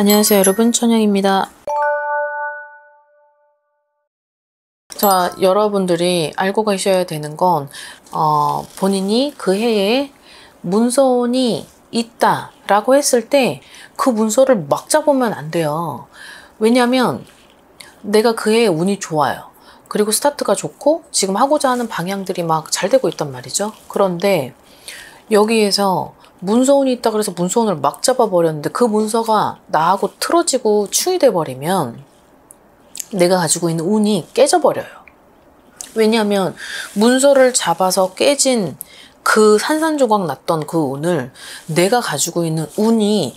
안녕하세요 여러분, 천영입니다. 자, 여러분들이 알고 가셔야 되는 건 본인이 그 해에 문서운이 있다 라고 했을 때 그 문서를 막 잡으면 안 돼요. 왜냐하면 내가 그 해에 운이 좋아요. 그리고 스타트가 좋고 지금 하고자 하는 방향들이 막 잘 되고 있단 말이죠. 그런데 여기에서 문서운이 있다 그래서 문서운을 막 잡아버렸는데 그 문서가 나하고 틀어지고 충이 돼버리면 내가 가지고 있는 운이 깨져버려요. 왜냐하면 문서를 잡아서 깨진 그 산산조각 났던 그 운을 내가 가지고 있는 운이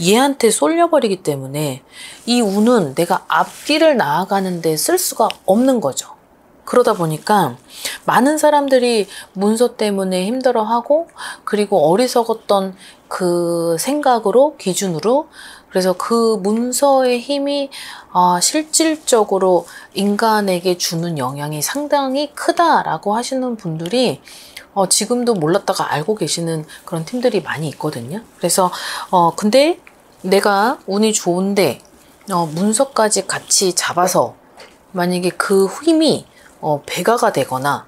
얘한테 쏠려버리기 때문에 이 운은 내가 앞길을 나아가는데 쓸 수가 없는 거죠. 그러다 보니까 많은 사람들이 문서 때문에 힘들어하고, 그리고 어리석었던 그 생각으로, 기준으로, 그래서 그 문서의 힘이 실질적으로 인간에게 주는 영향이 상당히 크다라고 하시는 분들이 지금도 몰랐다가 알고 계시는 그런 팀들이 많이 있거든요. 그래서 근데 내가 운이 좋은데 문서까지 같이 잡아서 만약에 그 힘이 배가가 되거나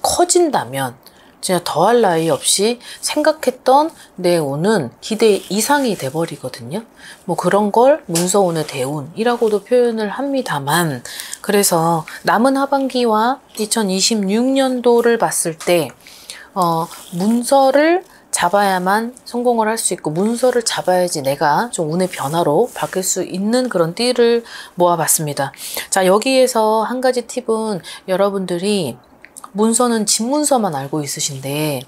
커진다면 진짜 더할 나위 없이 생각했던 내 운은 기대 이상이 돼버리거든요. 뭐 그런 걸 문서운의 대운이라고도 표현을 합니다만, 그래서 남은 하반기와 2026년도를 봤을 때 문서를 잡아야만 성공을 할 수 있고, 문서를 잡아야지 내가 좀 운의 변화로 바뀔 수 있는 그런 띠를 모아봤습니다. 자, 여기에서 한 가지 팁은, 여러분들이 문서는 집문서만 알고 있으신데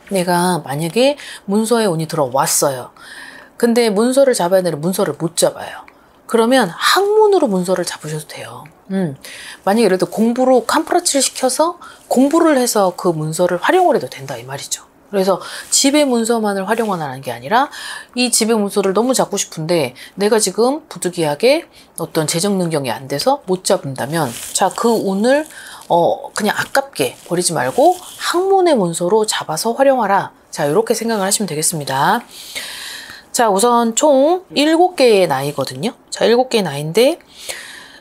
내가 만약에 문서에 운이 들어왔어요. 근데 문서를 잡아야 되는 문서를 못 잡아요. 그러면 학문으로 문서를 잡으셔도 돼요. 만약에 예를 들어 공부로 캄프라치를 시켜서 공부를 해서 그 문서를 활용을 해도 된다 이 말이죠. 그래서 집의 문서만을 활용하는 게 아니라 이 집의 문서를 너무 잡고 싶은데 내가 지금 부득이하게 어떤 재정 능력이 안 돼서 못 잡는다면, 자, 그 운을 그냥 아깝게 버리지 말고 학문의 문서로 잡아서 활용하라. 자, 이렇게 생각을 하시면 되겠습니다. 자, 우선 총 7개의 나이거든요. 자, 7개의 나이인데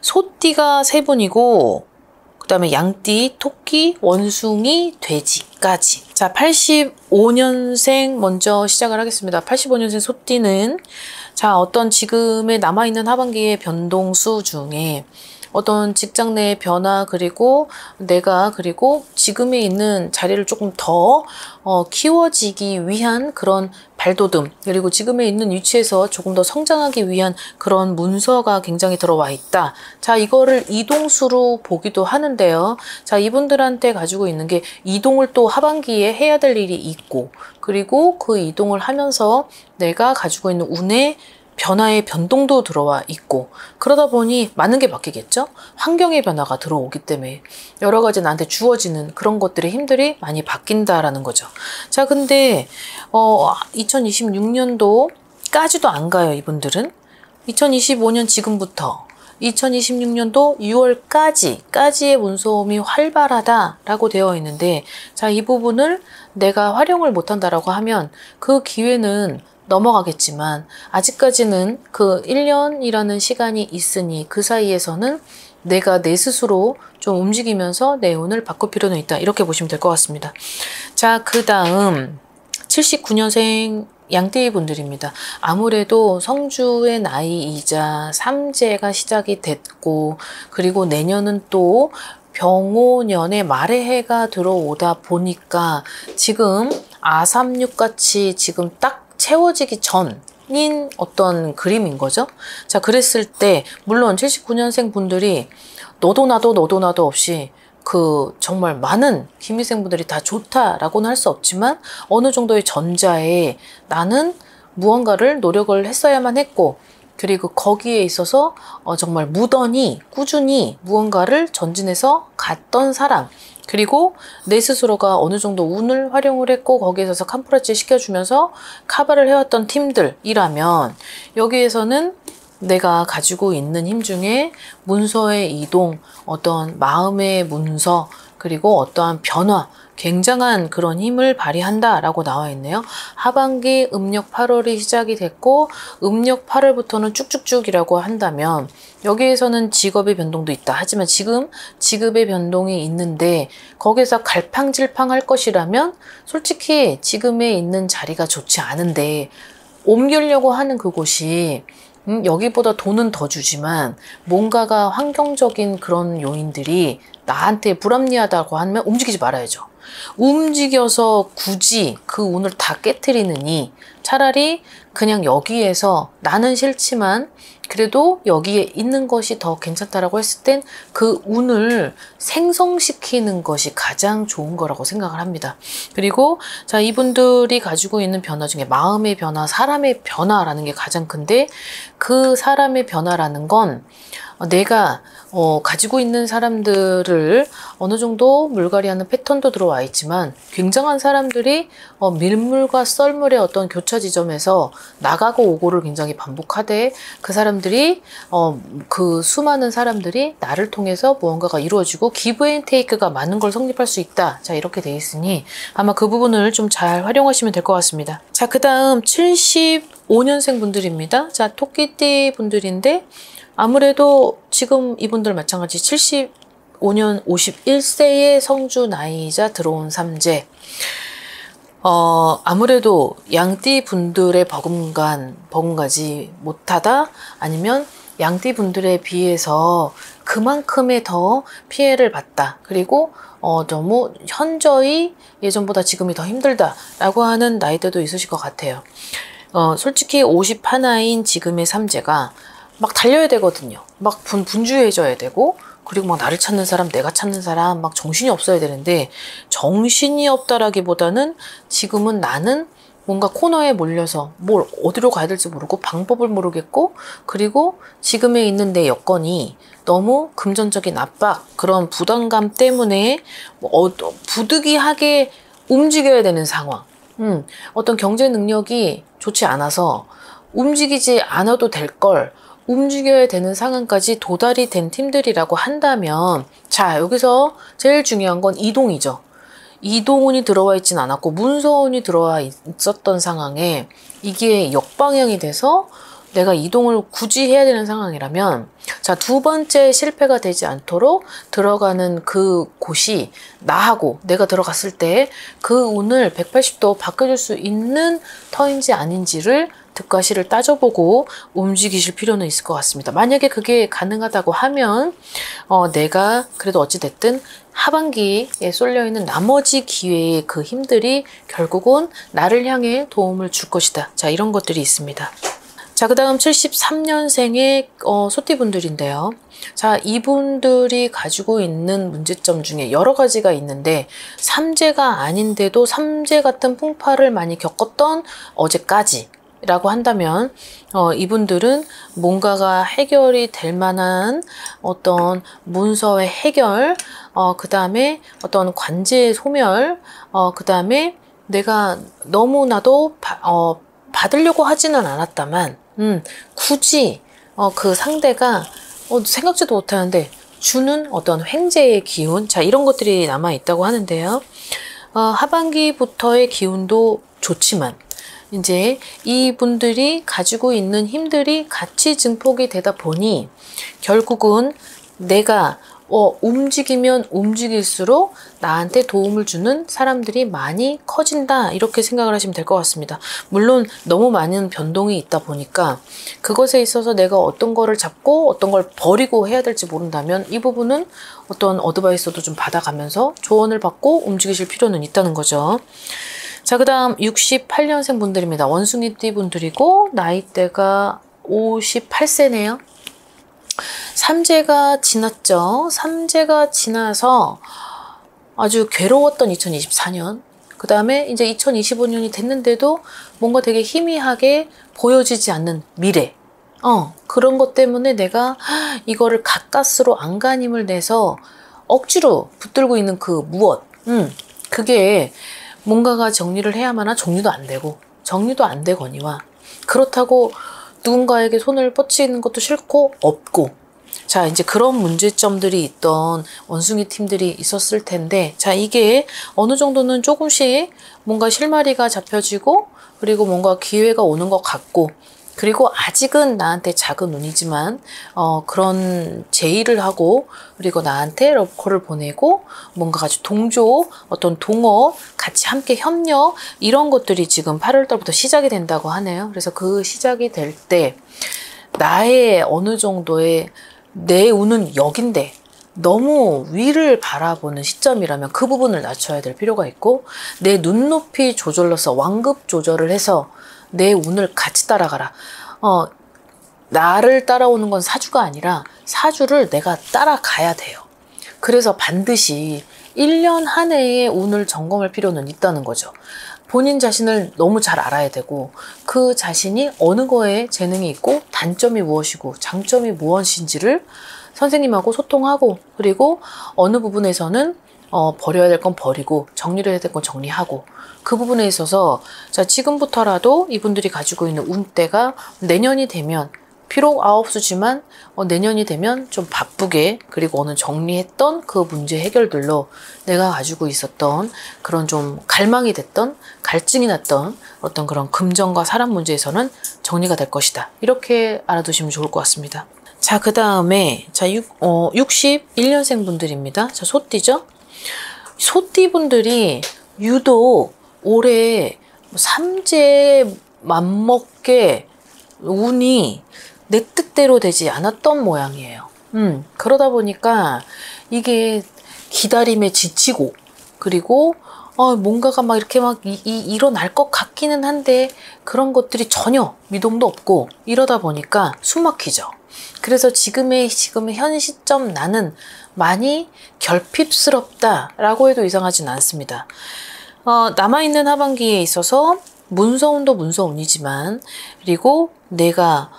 소띠가 3분이고, 그 다음에 양띠, 토끼, 원숭이, 돼지까지. 자, 85년생 먼저 시작을 하겠습니다. 85년생 소띠는, 자, 어떤 지금의 남아있는 하반기의 변동수 중에 어떤 직장 내의 변화, 그리고 그리고 지금에 있는 자리를 조금 더 키워지기 위한 그런 발돋움, 그리고 지금에 있는 위치에서 조금 더 성장하기 위한 그런 문서가 굉장히 들어와 있다. 자, 이거를 이동수로 보기도 하는데요. 자, 이분들한테 가지고 있는 게 이동을 또 하반기에 해야 될 일이 있고, 그리고 그 이동을 하면서 내가 가지고 있는 운의 변화의 변동도 들어와 있고, 그러다 보니 많은 게 바뀌겠죠? 환경의 변화가 들어오기 때문에 여러 가지 나한테 주어지는 그런 것들의 힘들이 많이 바뀐다라는 거죠. 자, 근데 2026년도까지도 안 가요, 이분들은. 2025년 지금부터 2026년도 6월까지의 문서움이 활발하다라고 되어 있는데, 자, 이 부분을 내가 활용을 못한다라고 하면 그 기회는 넘어가겠지만, 아직까지는 그 1년이라는 시간이 있으니 그 사이에서는 내가 내 스스로 좀 움직이면서 내 운을 바꿀 필요는 있다, 이렇게 보시면 될 것 같습니다. 자, 그 다음 79년생 양띠 분들입니다. 아무래도 성주의 나이이자 삼재가 시작이 됐고, 그리고 내년은 또 병오년의 말의 해가 들어오다 보니까 지금 아삼육같이 지금 딱 채워지기 전인 어떤 그림인 거죠. 자, 그랬을 때 물론 79년생 분들이 너도 나도 없이 그 정말 많은 김희생분들이 다 좋다라고는 할 수 없지만, 어느 정도의 전자에 나는 무언가를 노력을 했어야만 했고, 그리고 거기에 있어서 정말 무던히 꾸준히 무언가를 전진해서 갔던 사람, 그리고 내 스스로가 어느 정도 운을 활용을 했고 거기에 있어서 캄프라치 시켜주면서 커버를 해왔던 팀들이라면, 여기에서는 내가 가지고 있는 힘 중에 문서의 이동, 어떤 마음의 문서, 그리고 어떠한 변화, 굉장한 그런 힘을 발휘한다 라고 나와 있네요. 하반기 음력 8월이 시작이 됐고 음력 8월부터는 쭉쭉쭉이라고 한다면 여기에서는 직업의 변동도 있다. 하지만 지금 직업의 변동이 있는데 거기서 갈팡질팡 할 것이라면 솔직히 지금에 있는 자리가 좋지 않은데 옮기려고 하는 그곳이 여기보다 돈은 더 주지만 뭔가가 환경적인 그런 요인들이 나한테 불합리하다고 하면 움직이지 말아야죠. 움직여서 굳이 그 운을 다 깨트리느니 차라리 그냥 여기에서 나는 싫지만 그래도 여기에 있는 것이 더 괜찮다라고 했을 땐 그 운을 생성시키는 것이 가장 좋은 거라고 생각을 합니다. 그리고 자, 이분들이 가지고 있는 변화 중에 마음의 변화, 사람의 변화라는 게 가장 큰데 그 사람의 변화라는 건 내가 가지고 있는 사람들을 어느 정도 물갈이하는 패턴도 들어와 있지만 굉장한 사람들이 밀물과 썰물의 어떤 교차 지점에서 나가고 오고를 굉장히 반복하되 그 사람들이 그 수많은 사람들이 나를 통해서 무언가가 이루어지고 기브 앤 테이크가 많은 걸 성립할 수 있다. 자, 이렇게 돼 있으니 아마 그 부분을 좀 잘 활용하시면 될 것 같습니다. 자, 그 다음 75년생 분들입니다. 자, 토끼띠 분들인데 아무래도 지금 이분들 마찬가지 75년 51세의 성주 나이이자 들어온 삼재 아무래도 양띠 분들의 버금가지 못하다 아니면 양띠 분들에 비해서 그만큼의 더 피해를 봤다. 그리고 너무 현저히 예전보다 지금이 더 힘들다라고 하는 나이대도 있으실 것 같아요. 솔직히 51인 지금의 삼재가 막 달려야 되거든요. 막 분주해져야 되고 그리고 막 나를 찾는 사람, 내가 찾는 사람 막 정신이 없어야 되는데 정신이 없다라기보다는 지금은 나는 뭔가 코너에 몰려서 뭘 어디로 가야 될지 모르고 방법을 모르겠고 그리고 지금에 있는 내 여건이 너무 금전적인 압박, 그런 부담감 때문에 부득이하게 움직여야 되는 상황. 어떤 경제 능력이 좋지 않아서 움직이지 않아도 될 걸 움직여야 되는 상황까지 도달이 된 팀들이라고 한다면 자, 여기서 제일 중요한 건 이동이죠. 이동운이 들어와 있진 않았고 문서운이 들어와 있었던 상황에 이게 역방향이 돼서 내가 이동을 굳이 해야 되는 상황이라면 자, 두 번째 실패가 되지 않도록 들어가는 그 곳이 나하고 내가 들어갔을 때 그 운을 180도 바꿔줄 수 있는 터인지 아닌지를 득과 실을 따져보고 움직이실 필요는 있을 것 같습니다. 만약에 그게 가능하다고 하면 내가 그래도 어찌됐든 하반기에 쏠려있는 나머지 기회의 그 힘들이 결국은 나를 향해 도움을 줄 것이다. 자, 이런 것들이 있습니다. 자, 그 다음 73년생의 소띠분들인데요. 자, 이분들이 가지고 있는 문제점 중에 여러 가지가 있는데 삼재가 아닌데도 삼재 같은 풍파를 많이 겪었던 어제까지 라고 한다면 이분들은 뭔가가 해결이 될 만한 어떤 문서의 해결, 그 다음에 어떤 관제의 소멸, 그 다음에 내가 너무나도 받으려고 하지는 않았다만 굳이 그 상대가 생각지도 못하는데 주는 어떤 횡재의 기운, 자, 이런 것들이 남아 있다고 하는데요. 하반기부터의 기운도 좋지만 이제 이분들이 가지고 있는 힘들이 같이 증폭이 되다 보니 결국은 내가 움직이면 움직일수록 나한테 도움을 주는 사람들이 많이 커진다, 이렇게 생각을 하시면 될 것 같습니다. 물론 너무 많은 변동이 있다 보니까 그것에 있어서 내가 어떤 거를 잡고 어떤 걸 버리고 해야 될지 모른다면 이 부분은 어떤 어드바이스도 좀 받아가면서 조언을 받고 움직이실 필요는 있다는 거죠. 자, 그 다음 68년생 분들입니다. 원숭이띠 분들이고 나이대가 58세네요. 삼재가 지났죠. 삼재가 지나서 아주 괴로웠던 2024년, 그 다음에 이제 2025년이 됐는데도 뭔가 되게 희미하게 보여지지 않는 미래, 그런 것 때문에 내가 이거를 가까스로 안간힘을 내서 억지로 붙들고 있는 그 무엇, 그게 뭔가가 정리를 해야만 한 정리도 안 되고 정리도 안 되거니와 그렇다고 누군가에게 손을 뻗치는 것도 싫고 없고 자, 이제 그런 문제점들이 있던 원숭이 팀들이 있었을 텐데, 자, 이게 어느 정도는 조금씩 뭔가 실마리가 잡혀지고, 그리고 뭔가 기회가 오는 것 같고, 그리고 아직은 나한테 작은 운이지만 그런 제의를 하고, 그리고 나한테 러브콜을 보내고, 뭔가 같이 동조, 어떤 동업, 같이 함께 협력, 이런 것들이 지금 8월 달부터 시작이 된다고 하네요. 그래서 그 시작이 될 때 나의 어느 정도의 내 운은 여긴데 너무 위를 바라보는 시점이라면 그 부분을 낮춰야 될 필요가 있고, 내 눈높이 조절로서 완급 조절을 해서 내 운을 같이 따라가라. 나를 따라오는 건 사주가 아니라 사주를 내가 따라가야 돼요. 그래서 반드시 1년 한 해의 운을 점검할 필요는 있다는 거죠. 본인 자신을 너무 잘 알아야 되고, 그 자신이 어느 거에 재능이 있고 단점이 무엇이고 장점이 무엇인지를 선생님하고 소통하고, 그리고 어느 부분에서는 버려야 될 건 버리고 정리를 해야 될 건 정리하고, 그 부분에 있어서 자, 지금부터라도 이분들이 가지고 있는 운대가 내년이 되면, 비록 아홉수지만 내년이 되면 좀 바쁘게, 그리고 오늘 정리했던 그 문제 해결들로 내가 가지고 있었던 그런 좀 갈망이 됐던, 갈증이 났던 어떤 그런 금전과 사람 문제에서는 정리가 될 것이다. 이렇게 알아두시면 좋을 것 같습니다. 자, 그 다음에 자 61년생 분들입니다. 자, 소띠죠? 소띠 분들이 유독 올해 삼재 맘먹게 운이 내 뜻대로 되지 않았던 모양이에요. 그러다 보니까 이게 기다림에 지치고, 그리고 뭔가가 막 이렇게 막 일어날 것 같기는 한데 그런 것들이 전혀 미동도 없고, 이러다 보니까 숨 막히죠. 그래서 지금의 현 시점 나는 많이 결핍스럽다라고 해도 이상하진 않습니다. 남아있는 하반기에 있어서 문서운도 문서운이지만, 그리고 내가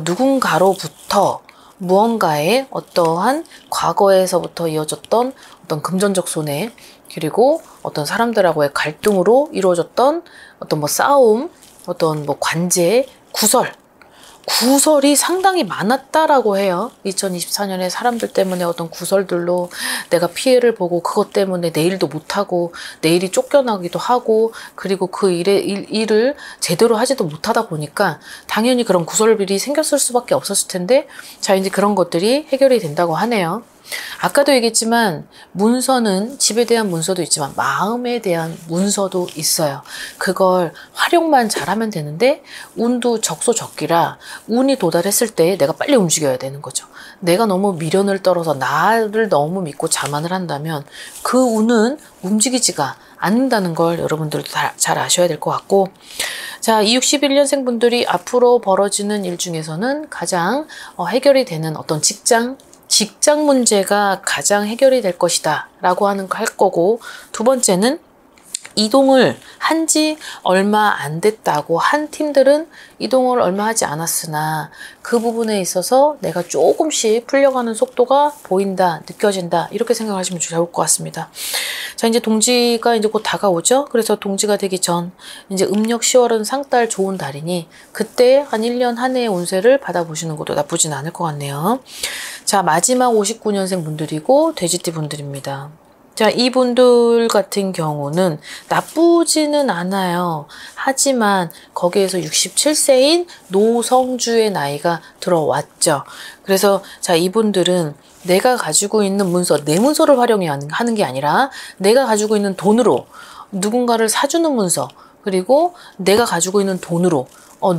누군가로부터 무언가의 어떠한 과거에서부터 이어졌던 어떤 금전적 손해, 그리고 어떤 사람들하고의 갈등으로 이루어졌던 어떤 뭐 싸움, 어떤 뭐 관제, 구설이 상당히 많았다라고 해요. 2024년에 사람들 때문에 어떤 구설들로 내가 피해를 보고, 그것 때문에 내 일도 못하고 내 일이 쫓겨나기도 하고, 그리고 그 일을 제대로 하지도 못하다 보니까 당연히 그런 구설들이 생겼을 수밖에 없었을 텐데, 자, 이제 그런 것들이 해결이 된다고 하네요. 아까도 얘기했지만 문서는 집에 대한 문서도 있지만 마음에 대한 문서도 있어요. 그걸 활용만 잘하면 되는데, 운도 적소적기라 운이 도달했을 때 내가 빨리 움직여야 되는 거죠. 내가 너무 미련을 떨어서 나를 너무 믿고 자만을 한다면 그 운은 움직이지가 않는다는 걸 여러분들도 잘 아셔야 될 것 같고, 자, 이 61년생 분들이 앞으로 벌어지는 일 중에서는 가장 해결이 되는 어떤 직장 문제가 가장 해결이 될 것이다 라고 할 거고, 두 번째는 이동을 한 지 얼마 안 됐다고 한 팀들은 이동을 얼마 하지 않았으나 그 부분에 있어서 내가 조금씩 풀려가는 속도가 보인다, 느껴진다, 이렇게 생각하시면 좋을 것 같습니다. 자, 이제 동지가 이제 곧 다가오죠. 그래서 동지가 되기 전 이제 음력 10월은 상달 좋은 달이니 그때 한 1년 한 해의 운세를 받아보시는 것도 나쁘진 않을 것 같네요. 자, 마지막 59년생 분들이고 돼지띠 분들입니다. 자, 이분들 같은 경우는 나쁘지는 않아요. 하지만 거기에서 67세인 노성주의 나이가 들어왔죠. 그래서 자, 이분들은 내가 가지고 있는 문서, 내 문서를 활용하는 게 아니라 내가 가지고 있는 돈으로 누군가를 사주는 문서, 그리고 내가 가지고 있는 돈으로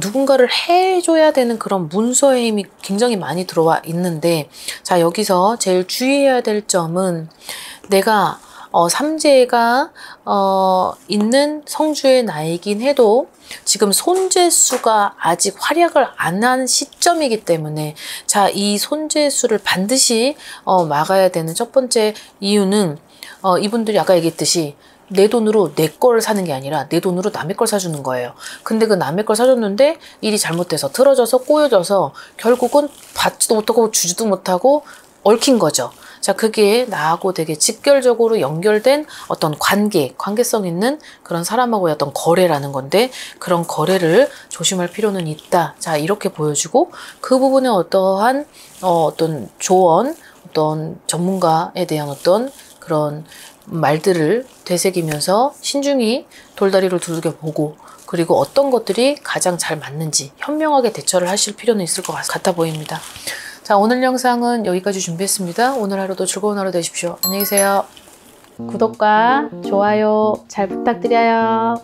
누군가를 해줘야 되는 그런 문서의 힘이 굉장히 많이 들어와 있는데, 자, 여기서 제일 주의해야 될 점은 내가 삼재가 있는 성주의 나이긴 해도 지금 손재수가 아직 활약을 안 한 시점이기 때문에, 자, 이 손재수를 반드시 막아야 되는 첫 번째 이유는 이분들이 아까 얘기했듯이 내 돈으로 내 걸 사는 게 아니라 내 돈으로 남의 걸 사주는 거예요. 근데 그 남의 걸 사줬는데 일이 잘못돼서 틀어져서 꼬여져서 결국은 받지도 못하고 주지도 못하고 얽힌 거죠. 자, 그게 나하고 되게 직결적으로 연결된 어떤 관계성 있는 그런 사람하고의 어떤 거래라는 건데, 그런 거래를 조심할 필요는 있다. 자, 이렇게 보여주고, 그 부분에 어떠한 어떤 조언, 어떤 전문가에 대한 어떤 그런 말들을 되새기면서 신중히 돌다리를 두들겨보고, 그리고 어떤 것들이 가장 잘 맞는지 현명하게 대처를 하실 필요는 있을 것 같아 보입니다. 자, 오늘 영상은 여기까지 준비했습니다. 오늘 하루도 즐거운 하루 되십시오. 안녕히 계세요. 구독과 좋아요 잘 부탁드려요.